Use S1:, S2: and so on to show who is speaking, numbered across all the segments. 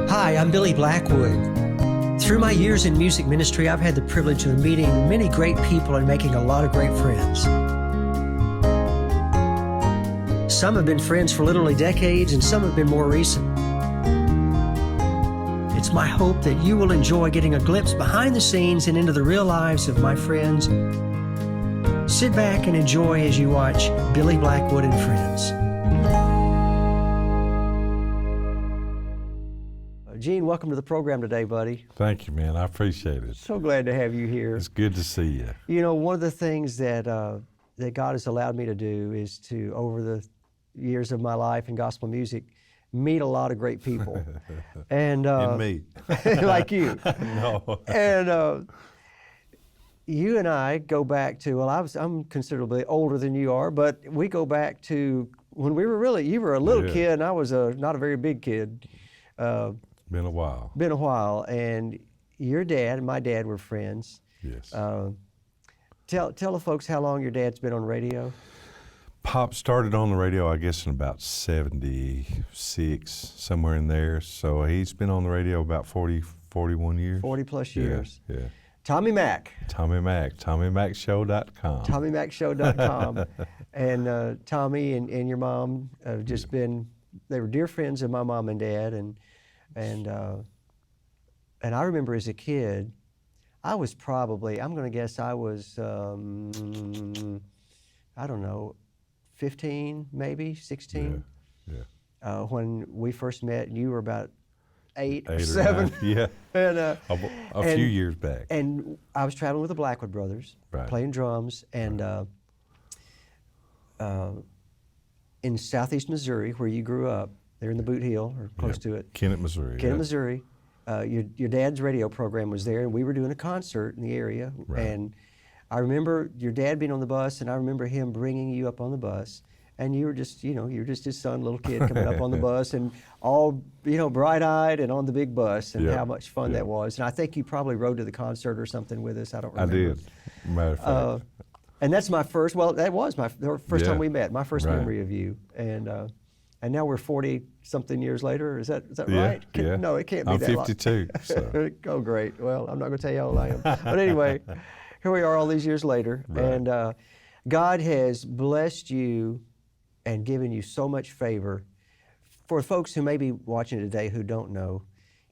S1: Hi, I'm Billy Blackwood. Through my years in music ministry, I've had the privilege of meeting many great people and making a lot of great friends. Some have been friends for literally decades, and some have been more recent. It's my hope that you will enjoy getting a glimpse behind the scenes and into the real lives of my friends. Sit back and enjoy as you watch Billy Blackwood and Friends. Gene, welcome to the program today, buddy.
S2: Thank you, man. I appreciate it.
S1: So glad to have you here.
S2: It's good to see you.
S1: You know, one of the things that God has allowed me to do is to, over the years of my life in gospel music, meet a lot of great people. And
S2: me.
S1: like you.
S2: No.
S1: And you and I go back to, well, I'm considerably older than you are, but we go back to when we were you were a little kid and I was not a very big kid.
S2: Been a while.
S1: Been a while, and your dad and my dad were friends.
S2: Yes.
S1: Tell the folks how long your dad's been on radio.
S2: Pop started on the radio, I guess, in about 76, somewhere in there. So he's been on the radio about 41 years.
S1: 40 plus years.
S2: Yeah.
S1: Tommy Mac.
S2: Tommy Mac, TommyMacShow.com.
S1: TommyMacShow.com. And Tommy and your mom have just been, they were dear friends of my mom and dad, and I remember as a kid, I was probably, I'm going to guess I was, I don't know, 15 maybe, 16.
S2: Yeah.
S1: When we first met, and you were about eight or
S2: 7. Yeah.
S1: And
S2: a few years back.
S1: And I was traveling with the Blackwood brothers,
S2: right,
S1: playing drums, and in southeast Missouri, where you grew up, there in the Boot Heel, or close to it.
S2: Kennett, Missouri.
S1: Kennett, Missouri. Your dad's radio program was there, and we were doing a concert in the area.
S2: Right.
S1: And I remember your dad being on the bus, and I remember him bringing you up on the bus. And you were just, you were just his son, little kid, coming up on the bus, and all, bright-eyed and on the big bus, and how much fun that was. And I think you probably rode to the concert or something with us. I don't remember.
S2: I did, matter of fact.
S1: And that's my first, that was the first time we met, my first
S2: right,
S1: memory of you. And now we're 40-something years later. Is that right?
S2: Yeah.
S1: No, it can't be
S2: I'm
S1: that
S2: 52. So.
S1: Oh, great. Well, I'm not going to tell you how old I am. But anyway, here we are all these years later.
S2: Right.
S1: And God has blessed you and given you so much favor. For folks who may be watching today who don't know,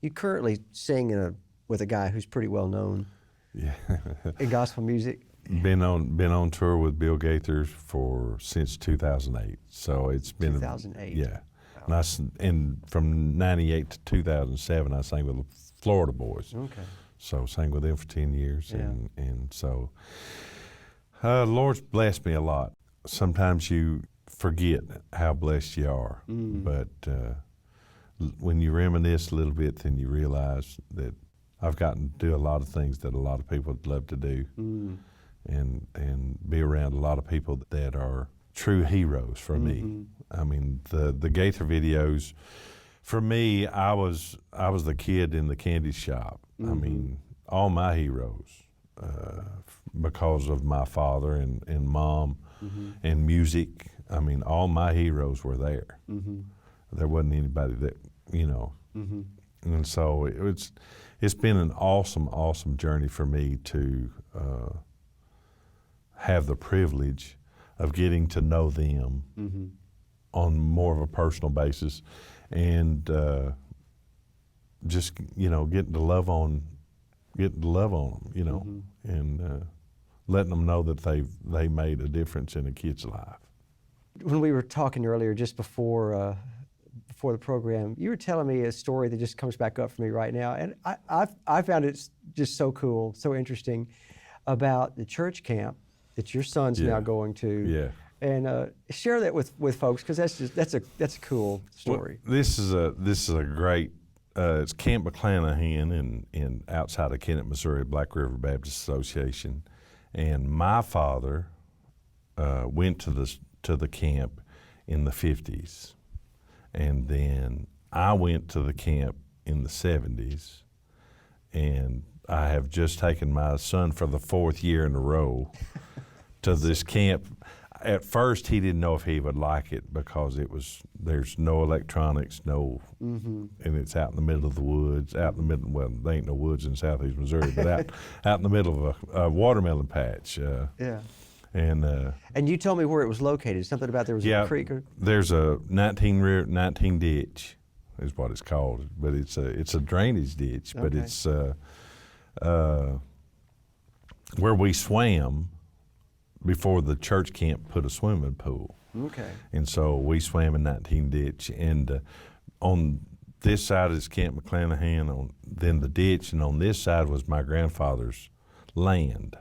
S1: you currently sing with a guy who's pretty well known in gospel music.
S2: Been on tour with Bill Gaither since 2008. So it's been
S1: 2008.
S2: Yeah. Wow. And from 98 to 2007, I sang with the Florida Boys.
S1: Okay.
S2: So sang with them for 10 years,
S1: yeah,
S2: and so the Lord's blessed me a lot. Sometimes you forget how blessed you are, but when you reminisce a little bit, then you realize that I've gotten to do a lot of things that a lot of people would love to do. And be around a lot of people that are true heroes for me. I mean, the Gaither videos, for me, I was the kid in the candy shop. I mean, all my heroes, because of my father and mom and music. I mean, all my heroes were there. There wasn't anybody that, And so it's been an awesome journey for me to have the privilege of getting to know them on more of a personal basis, and just getting to love on them, and letting them know that they made a difference in a kid's life.
S1: When we were talking earlier, just before the program, you were telling me a story that just comes back up for me right now, and I found it just so cool, so interesting, about the church camp that your son's now going to.
S2: Yeah.
S1: And share that with folks, because that's a cool story.
S2: Well, this is a great. It's Camp McClanahan in outside of Kennett, Missouri, Black River Baptist Association, and my father went to the camp in the 50s, and then I went to the camp in the 70s, and I have just taken my son for the 4th year in a row to this camp. at first he didn't know if he would like it because there's no electronics, and it's out in the middle of the woods, out in the middle, well, there ain't no woods in southeast Missouri, but out in the middle of a watermelon patch.
S1: Yeah.
S2: And
S1: you told me where it was located, something about there was a creek or?
S2: There's a 19 ditch is what it's called, but it's a drainage ditch, but
S1: Okay.
S2: it's where we swam before the church camp put a swimming pool.
S1: Okay.
S2: And so we swam in 19 ditch, and on this side is Camp McClanahan, then the ditch, and on this side was my grandfather's land.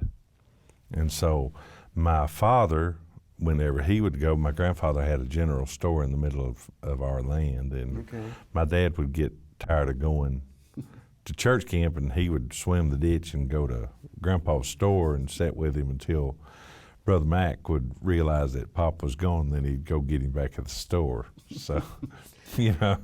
S2: And so my father, whenever he would go, my grandfather had a general store in the middle of our land, and my dad would get tired of going to church camp, and he would swim the ditch and go to Grandpa's store and sit with him until Brother Mac would realize that Pop was gone, then he'd go get him back at the store. So, you know.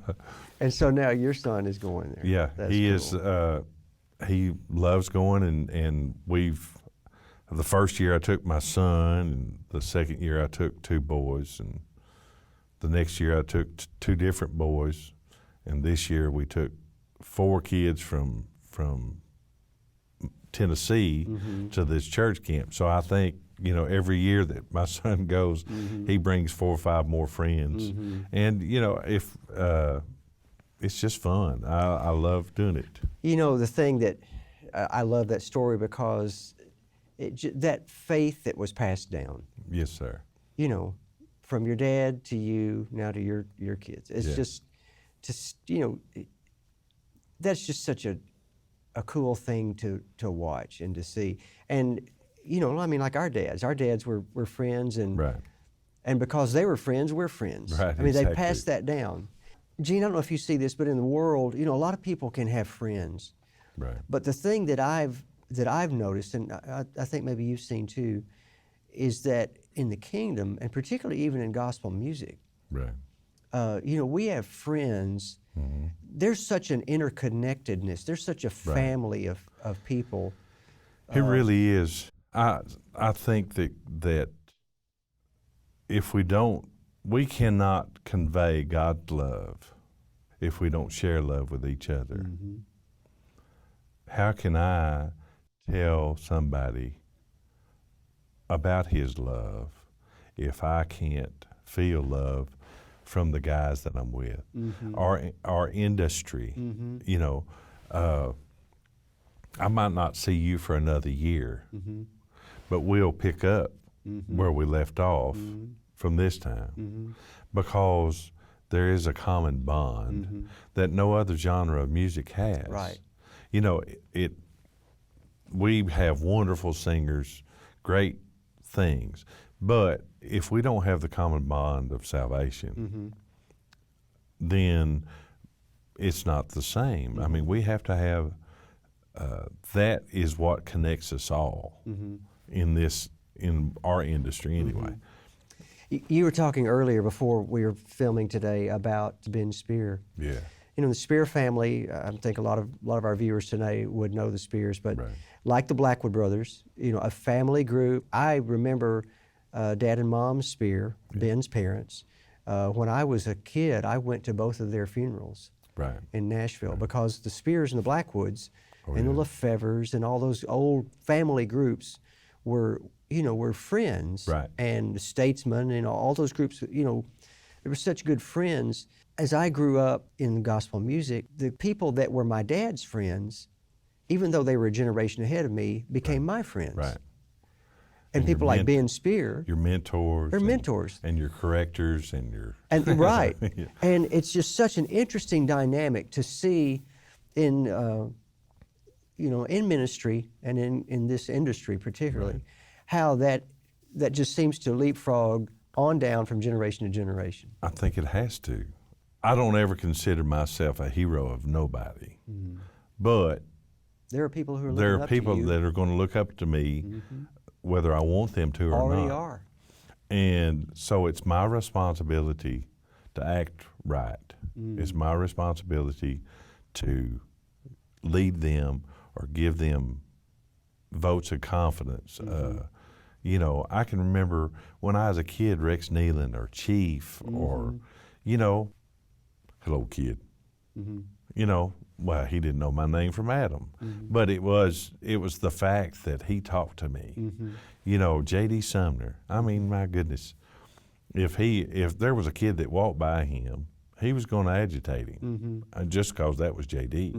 S1: And so now your son is going there.
S2: Yeah,
S1: That's
S2: he
S1: cool.
S2: is. He loves going, and the first year I took my son, and the second year I took 2 boys, and the next year I took 2 different boys, and this year we took 4 kids from Tennessee to this church camp. So I think, you know, every year that my son goes, he brings 4 or 5 more friends, and you know, if it's just fun. I love doing it.
S1: You know, the thing that I love that story because that faith that was passed down.
S2: Yes, sir.
S1: You know, from your dad to you, now to your kids. It's just you know, that's just such a cool thing to watch and to see. And you know, I mean, like our dads were friends, and
S2: Right.
S1: and because they were friends, we're friends.
S2: Right,
S1: I mean, they
S2: exactly.
S1: passed that down. Gene, I don't know if you see this, but in the world, you know, a lot of people can have friends.
S2: Right.
S1: But the thing that I've noticed, and I think maybe you've seen too, is that in the kingdom, and particularly even in gospel music,
S2: Right.
S1: you know, we have friends. There's such an interconnectedness. There's such a family of people.
S2: It really is. I think that if we cannot convey God's love if we don't share love with each other. How can I tell somebody about His love if I can't feel love from the guys that I'm with? Our industry, you know, I might not see you for another year, but we'll pick up where we left off from this time because there is a common bond that no other genre of music has.
S1: Right.
S2: You know, we have wonderful singers, great things, but if we don't have the common bond of salvation, then it's not the same. I mean, we have to have, that is what connects us all in our industry anyway.
S1: You were talking earlier before we were filming today about Ben Spear.
S2: Yeah.
S1: You know, the Spear family, I think a lot of our viewers today would know the Spears, but like the Blackwood brothers, you know, a family group. I remember Dad and Mom Spear, Ben's parents. When I was a kid, I went to both of their funerals in Nashville because the Spears and the Blackwoods and the Lefevres and all those old family groups were friends. And the Statesmen and all those groups, you know, they were such good friends. As I grew up in gospel music, the people that were my dad's friends, even though they were a generation ahead of me, became my friends. And people like Ben Spear.
S2: Your mentors.
S1: They're mentors.
S2: And your correctors and your...
S1: And and it's just such an interesting dynamic to see in, you know, in ministry and in this industry particularly, how that just seems to leapfrog on down from generation to generation.
S2: I think it has to. I don't ever consider myself a hero of nobody, but
S1: there are people who are
S2: there
S1: looking
S2: are
S1: up to
S2: people
S1: you.
S2: that are going to look up to me, whether I want them to or
S1: Already
S2: not.
S1: are.
S2: And so it's my responsibility to act right. It's my responsibility to lead them or give them votes of confidence. You know, I can remember when I was a kid, Rex Nealon or Chief or, you know, hello, kid. You know, well, he didn't know my name from Adam, but it was the fact that he talked to me. You know, J.D. Sumner. I mean, my goodness, if there was a kid that walked by him, he was going to agitate him, just because that was J.D.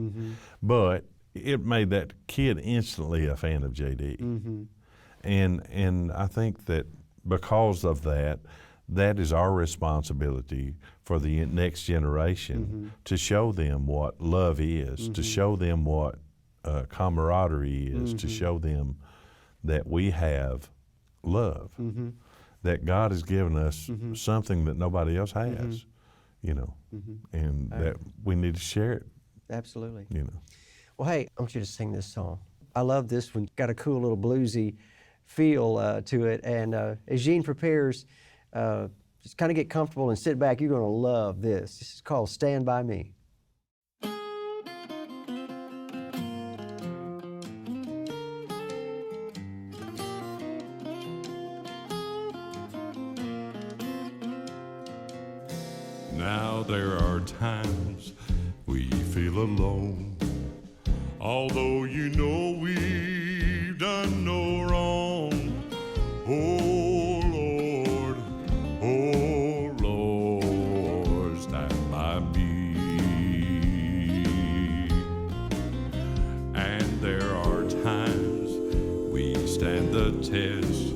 S2: But it made that kid instantly a fan of J.D. And I think that because of that, that is our responsibility for the next generation to show them what love is, to show them what camaraderie is, to show them that we have love, that God has given us something that nobody else has, you know, and that we need to share it.
S1: Absolutely.
S2: You know.
S1: Well, hey, I want you to sing this song. I love this one. Got a cool little bluesy feel to it. And as Gene prepares, just kind of get comfortable and sit back. You're going to love this. This is called Stand By Me.
S3: Now there are times we feel alone, although you know we've done no wrong. Oh Lord, stand by me. And there are times we stand the test.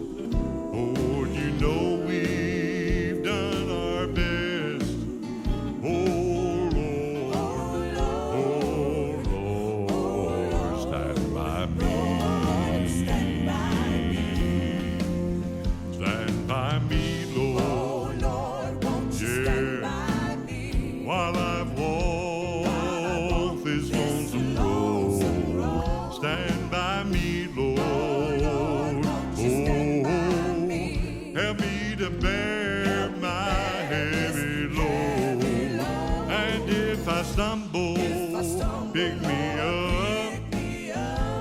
S3: Lord, you know we've done our best. Oh Lord, stand by me. Stand by me, Lord. Yeah. While I've walked this lonesome road, stand by me, Lord. Help me to bear my heavy load. And if I stumble, pick me up.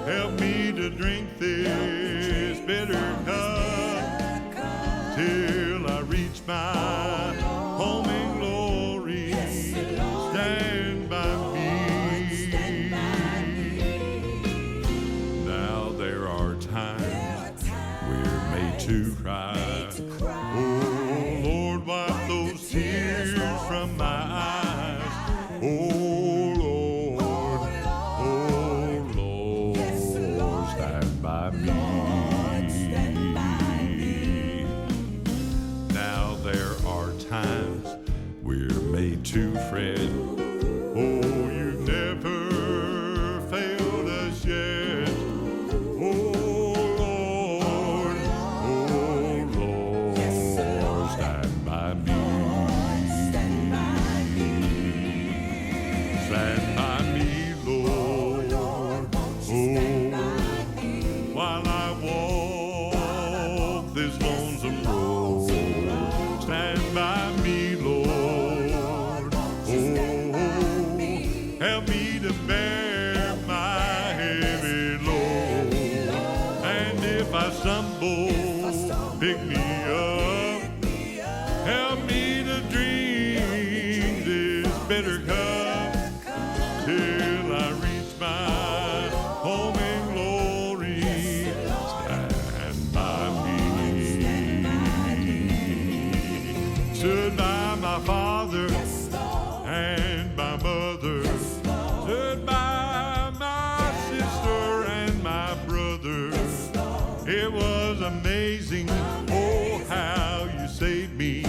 S3: Help me to drink this bitter cup till I reach my home in glory. Stand by me. Now there are times we're made to cry. Oh Lord, wipe those tears from my eyes. Oh Lord, stand by me. Now there are times we're made to fret. Oh, you've never failed us yet. Oh Lord, stand by me. Stand by me, Lord. Oh, while I walk this lonesome road, stand by me, Lord. Oh, help me to bear my heavy load. And if I stumble, pick me up. Help me to drink this bitter cup till I reach my home in glory. Stand by me. Stood by my father and my mother. Stood by my sister and my brother. It was amazing, oh, how you saved me.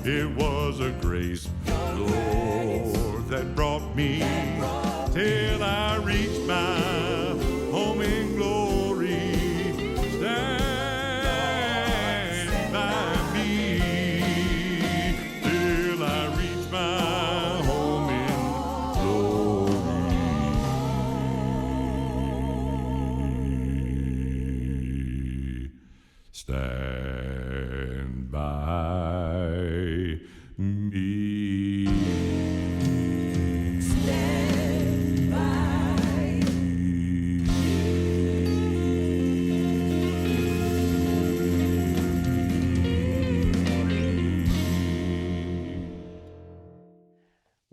S3: It was a grace, Lord, that brought me till I reached my home in glory. Stand by me till I reach my home in glory. Stand by me.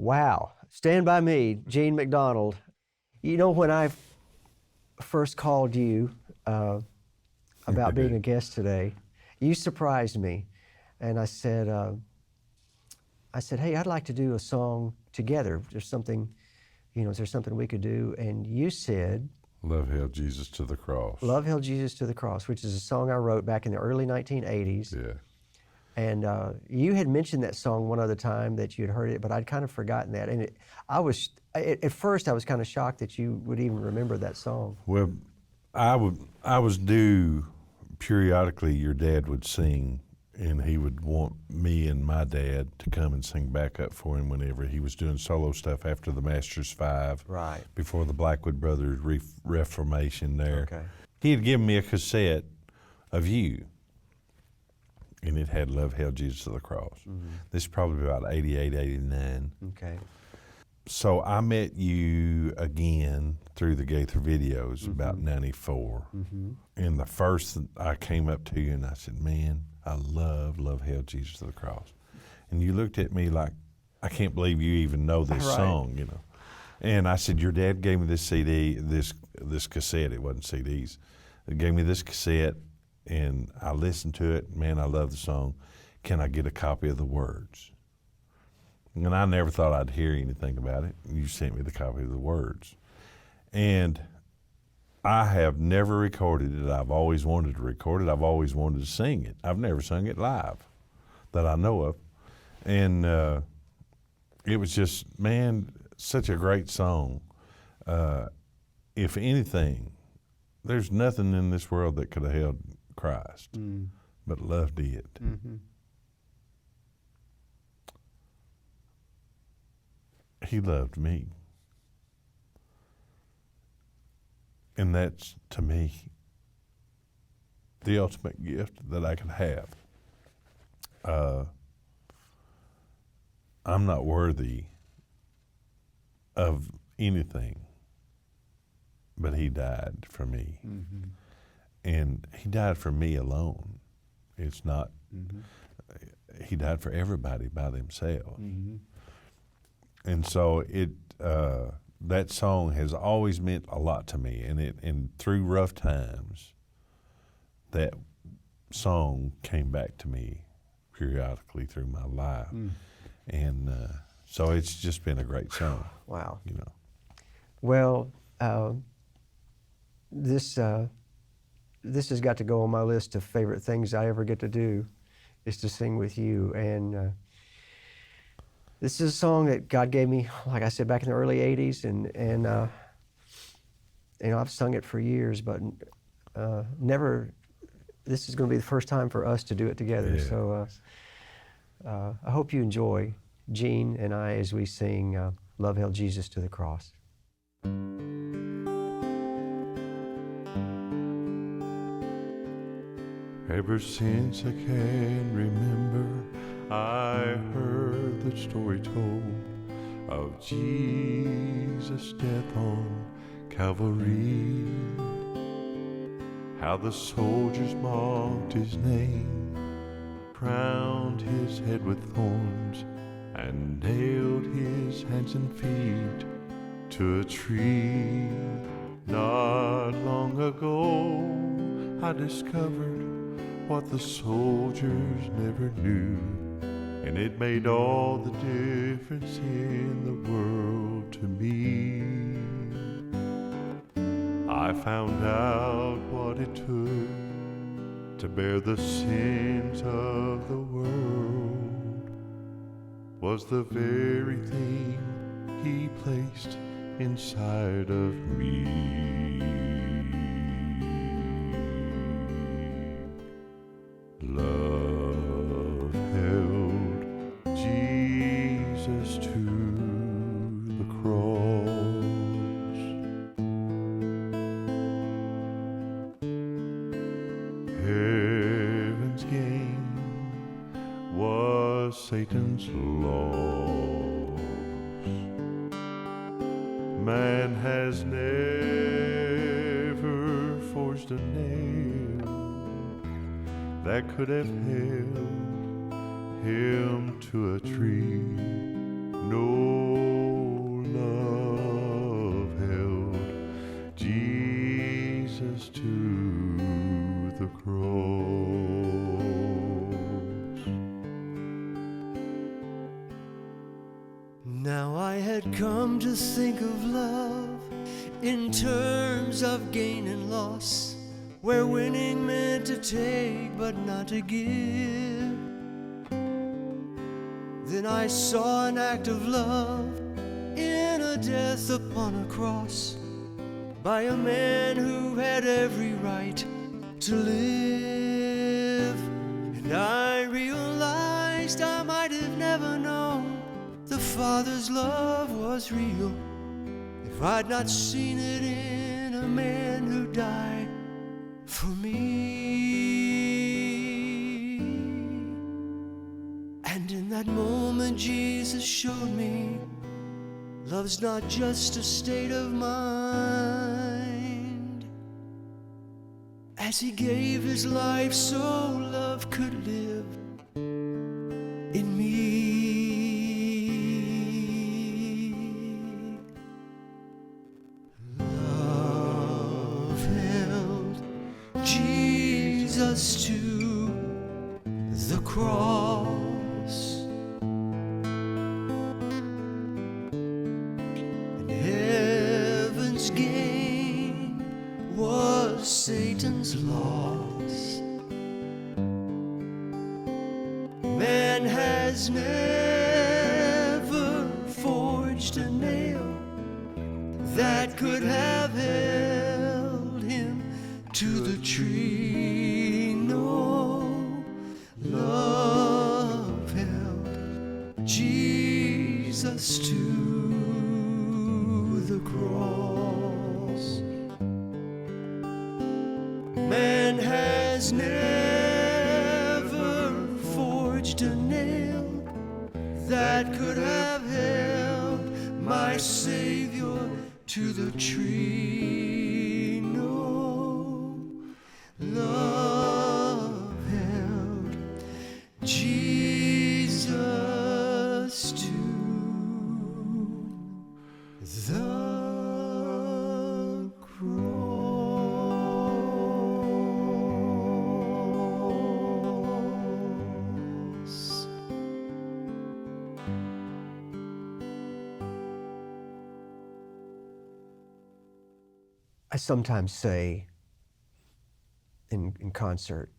S1: Wow. Stand By Me, Gene McDonald. You know, when I first called you about being a guest today, you surprised me. And I said, hey, I'd like to do a song together. There's something, you know, is there something we could do? And you said,
S2: Love held Jesus to the cross.
S1: Love Held Jesus to the Cross, which is a song I wrote back in the early 1980s.
S2: Yeah.
S1: And you had mentioned that song one other time that you had heard it, but I'd kind of forgotten that. And at first I was kind of shocked that you would even remember that song.
S2: Well, I was due periodically. Your dad would sing, and he would want me and my dad to come and sing backup for him whenever he was doing solo stuff after the Masters 5,
S1: Right.
S2: before the Blackwood Brothers reformation there.
S1: Okay.
S2: He had given me a cassette of you, and it had Love Held Jesus to the Cross.
S1: Mm-hmm.
S2: This is probably about 88, 89.
S1: Okay.
S2: So I met you again through the Gaither videos about 94.
S1: Mm-hmm.
S2: And the first I came up to you and I said, man, I love Held Jesus to the Cross. And you looked at me like, I can't believe you even know this
S1: Right.
S2: song, you know. And I said, your dad gave me this CD, this cassette, it wasn't CDs. He gave me this cassette and I listened to it. Man, I love the song. Can I get a copy of the words? And I never thought I'd hear anything about it. You sent me the copy of the words. And I have never recorded it. I've always wanted to record it. I've always wanted to sing it. I've never sung it live that I know of. And it was just, man, such a great song. If anything, there's nothing in this world that could have held Christ, but love did.
S1: Mm-hmm.
S2: He loved me. And that's, to me, the ultimate gift that I could have. I'm not worthy of anything, but he died for me.
S1: Mm-hmm.
S2: And he died for me alone. It's not, he died for everybody by themselves.
S1: Mm-hmm.
S2: And so that song has always meant a lot to me, and through rough times, that song came back to me periodically through my life, and so it's just been a great song.
S1: Wow.
S2: You know.
S1: Well, this has got to go on my list of favorite things I ever get to do, is to sing with you. And this is a song that God gave me, like I said, back in the early 80s, and you know, I've sung it for years, but never, this is going to be the first time for us to do it together.
S2: Yeah.
S1: So I hope you enjoy Gene and I as we sing Love Held Jesus to the Cross.
S3: Ever since I can remember, I heard the story told of Jesus' death on Calvary. How the soldiers mocked his name, crowned his head with thorns, and nailed his hands and feet to a tree. Not long ago, I discovered what the soldiers never knew, and it made all the difference in the world to me. I found out what it took to bear the sins of the world was the very thing he placed inside of me. Love held Jesus to the cross. Heaven's gain was Satan's loss. Man has never forged a nail that could have held him to a tree. No
S1: Now I had come to think of love in terms of gain and loss, where winning meant to take but not to give. Then I saw an act of love in a death upon a cross by a man who had every right to live. And I realized I might have never known the Father's love was real if I'd not seen it in a man who died for me. And in that moment Jesus showed me love's not just a state of mind, as he gave his life so love could live in me. Love held Jesus to the cross, and heaven's gain was Satan's loss. Man has never forged a nail that could have held him to the tree. No, love held Jesus to the cross. Man has never forged a nail that could have held my Savior to the tree. No, love held Jesus to the cross. I sometimes say in concert,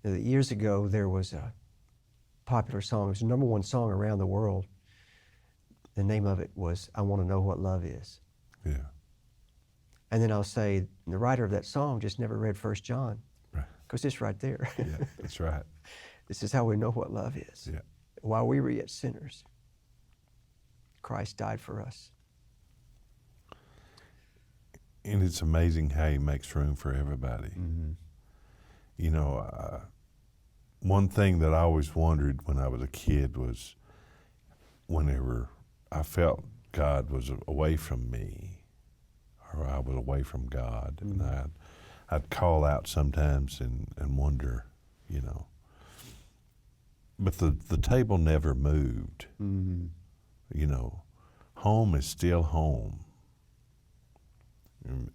S1: years ago there was a popular song, it was the #1 song around the world. The name of it was I Want to Know What Love Is.
S2: Yeah.
S1: And then I'll say, the writer of that song just never read 1 John,
S2: Right.
S1: because it's right there.
S2: Yeah, that's right.
S1: This is how we know what love is.
S2: Yeah.
S1: While we were yet sinners, Christ died for us.
S2: And it's amazing how he makes room for everybody.
S1: Mm-hmm.
S2: You know, one thing that I always wondered when I was a kid was whenever I felt God was away from me, or I was away from God,
S1: Mm-hmm.
S2: and I'd call out sometimes and wonder, you know. But the table never moved.
S1: Mm-hmm.
S2: You know, home is still home.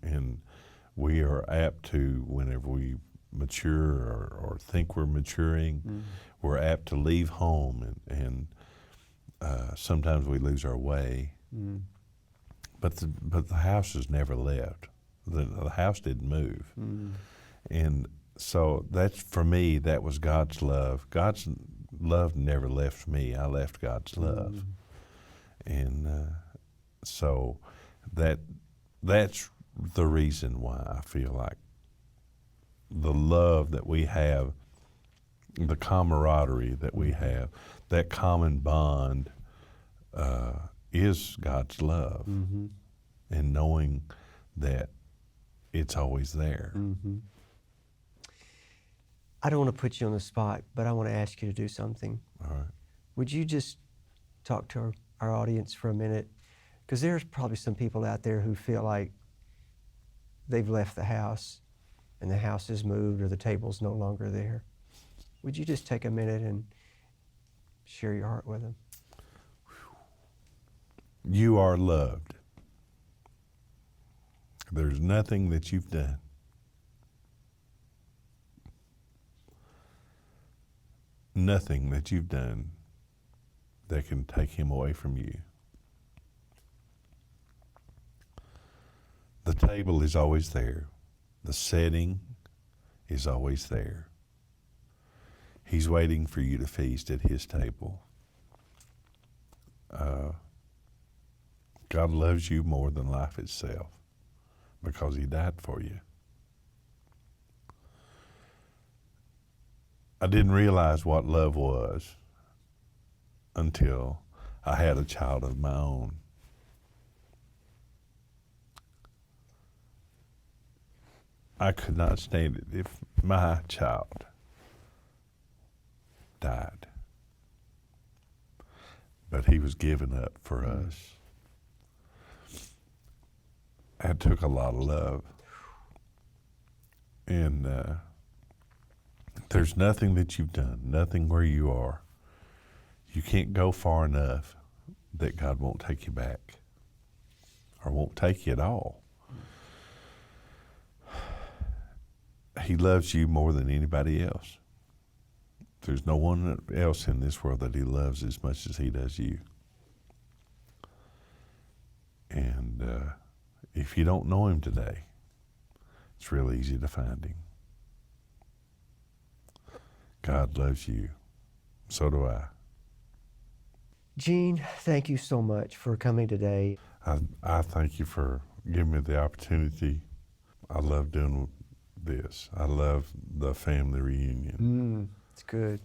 S2: And we are apt to, whenever we mature or think we're maturing,
S1: Mm-hmm.
S2: we're apt to leave home, and sometimes we lose our way.
S1: Mm-hmm.
S2: But the house has never left. The house didn't move.
S1: Mm-hmm.
S2: And so that's, for me, that was God's love. God's love never left me. I left God's love.
S1: Mm-hmm.
S2: And so that's the reason why I feel like the love that we have, the camaraderie that we have, that common bond is God's love.
S1: Mm-hmm.
S2: And knowing that it's always there.
S1: Mm-hmm. I don't want to put you on the spot, but I want to ask you to do something.
S2: All right.
S1: Would you just talk to our audience for a minute? Because there's probably some people out there who feel like they've left the house and the house has moved or the table's no longer there. Would you just take a minute and share your heart with them?
S2: You are loved. There's nothing that you've done, nothing that you've done that can take him away from you. The table is always there. The setting is always there. He's waiting for you to feast at his table. God loves you more than life itself because he died for you. I didn't realize what love was until I had a child of my own. I could not stand it if my child died. But he was given up for us. That took a lot of love. And there's nothing that you've done, nothing where you are. You can't go far enough that God won't take you back or won't take you at all. He loves you more than anybody else. There's no one else in this world that he loves as much as he does you. And if you don't know him today, it's real easy to find him. God loves you. So do I.
S1: Gene, thank you so much for coming today.
S2: I thank you for giving me the opportunity. I love doing this. I love the family reunion.
S1: It's good.